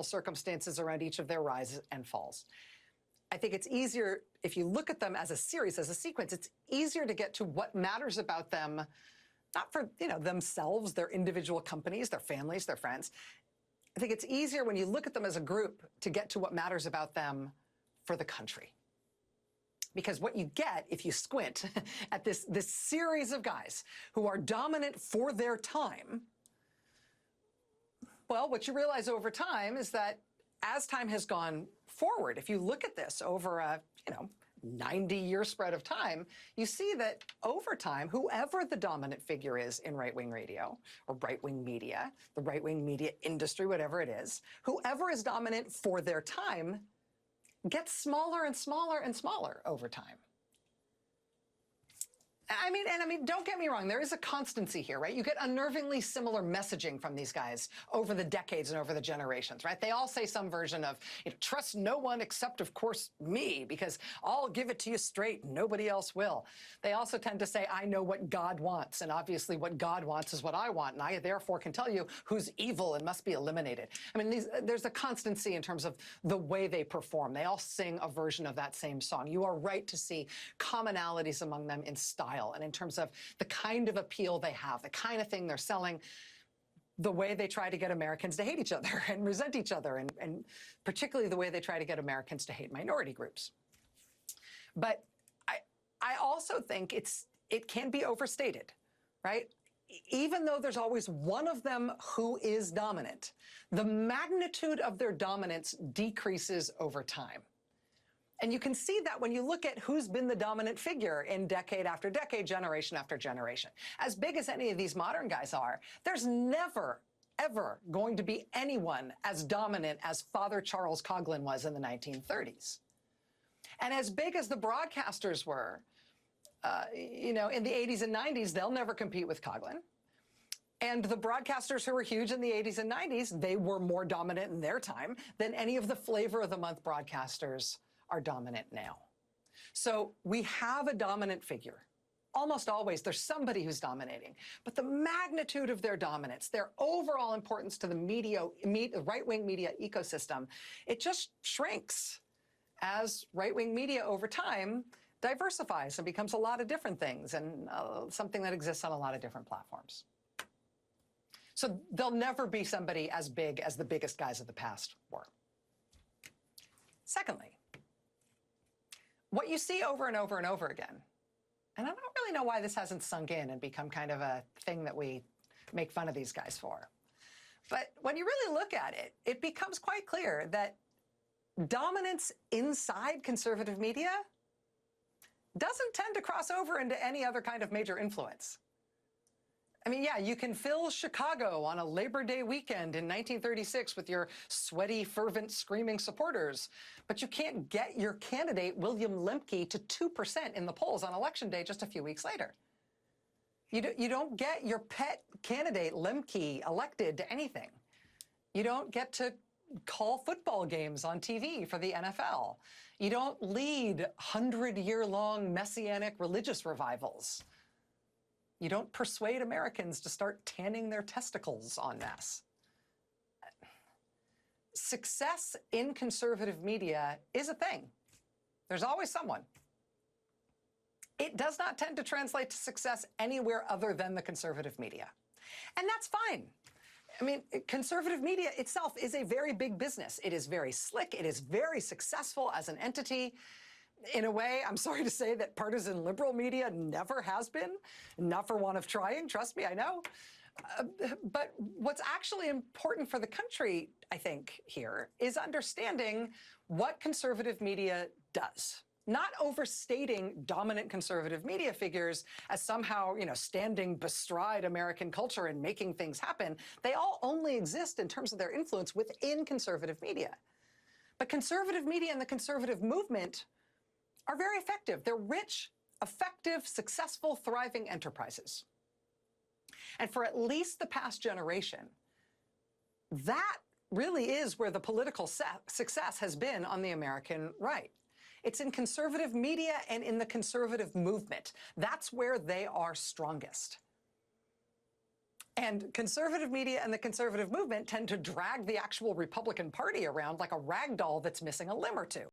personal circumstances around each of their rises and falls. I think it's easier, if you look at them as a series, as a sequence, it's easier to get to what matters about them, not for themselves, their individual companies, their families, their friends. I think it's easier when you look at them as a group to get to what matters about them for the country. Because what you get, if you squint at this series of guys who are dominant for their time, well, what you realize over time is that as time has gone forward, if you look at this over a 90-year spread of time, you see that over time, whoever the dominant figure is in right-wing radio or right-wing media, the right-wing media industry, whatever it is, whoever is dominant for their time gets smaller and smaller and smaller over time. I mean, don't get me wrong, there is a constancy here, right? You get unnervingly similar messaging from these guys over the decades and over the generations, right? They all say some version of, trust no one except, of course, me, because I'll give it to you straight, nobody else will. They also tend to say, I know what God wants, and obviously what God wants is what I want, and I therefore can tell you who's evil and must be eliminated. I mean, there's a constancy in terms of the way they perform. They all sing a version of that same song. You are right to see commonalities among them in style and in terms of the kind of appeal they have, the kind of thing they're selling, the way they try to get Americans to hate each other and resent each other, and particularly the way they try to get Americans to hate minority groups. But I also think it can be overstated, right? Even though there's always one of them who is dominant, the magnitude of their dominance decreases over time. And you can see that when you look at who's been the dominant figure in decade after decade, generation after generation. As big as any of these modern guys are, there's never, ever going to be anyone as dominant as Father Charles Coughlin was in the 1930s. And as big as the broadcasters were, in the 80s and 90s, they'll never compete with Coughlin. And the broadcasters who were huge in the 80s and 90s, they were more dominant in their time than any of the flavor of the month broadcasters are dominant now. So we have a dominant figure. Almost always there's somebody who's dominating, but the magnitude of their dominance, their overall importance to the right-wing media ecosystem, it just shrinks as right-wing media over time diversifies and becomes a lot of different things and something that exists on a lot of different platforms. So there'll never be somebody as big as the biggest guys of the past were. Secondly, what you see over and over and over again, and I don't really know why this hasn't sunk in and become kind of a thing that we make fun of these guys for, but when you really look at it, it becomes quite clear that dominance inside conservative media doesn't tend to cross over into any other kind of major influence. I mean, yeah, you can fill Chicago on a Labor Day weekend in 1936 with your sweaty, fervent, screaming supporters, but you can't get your candidate, William Lemke, to 2% in the polls on Election Day just a few weeks later. You don't get your pet candidate, Lemke, elected to anything. You don't get to call football games on TV for the NFL. You don't lead 100-year-long messianic religious revivals. You don't persuade Americans to start tanning their testicles en masse. Success in conservative media is a thing. There's always someone. It does not tend to translate to success anywhere other than the conservative media. And that's fine. I mean, conservative media itself is a very big business. It is very slick. It is very successful as an entity. In a way, I'm sorry to say that partisan liberal media never has been, not for want of trying, trust me, I know. But what's actually important for the country, I think, here, is understanding what conservative media does. Not overstating dominant conservative media figures as somehow, standing bestride American culture and making things happen. They all only exist in terms of their influence within conservative media. But conservative media and the conservative movement are very effective. They're rich, effective, successful, thriving enterprises. And for at least the past generation, that really is where the political success has been on the American right. It's in conservative media and in the conservative movement. That's where they are strongest. And conservative media and the conservative movement tend to drag the actual Republican Party around like a rag doll that's missing a limb or two.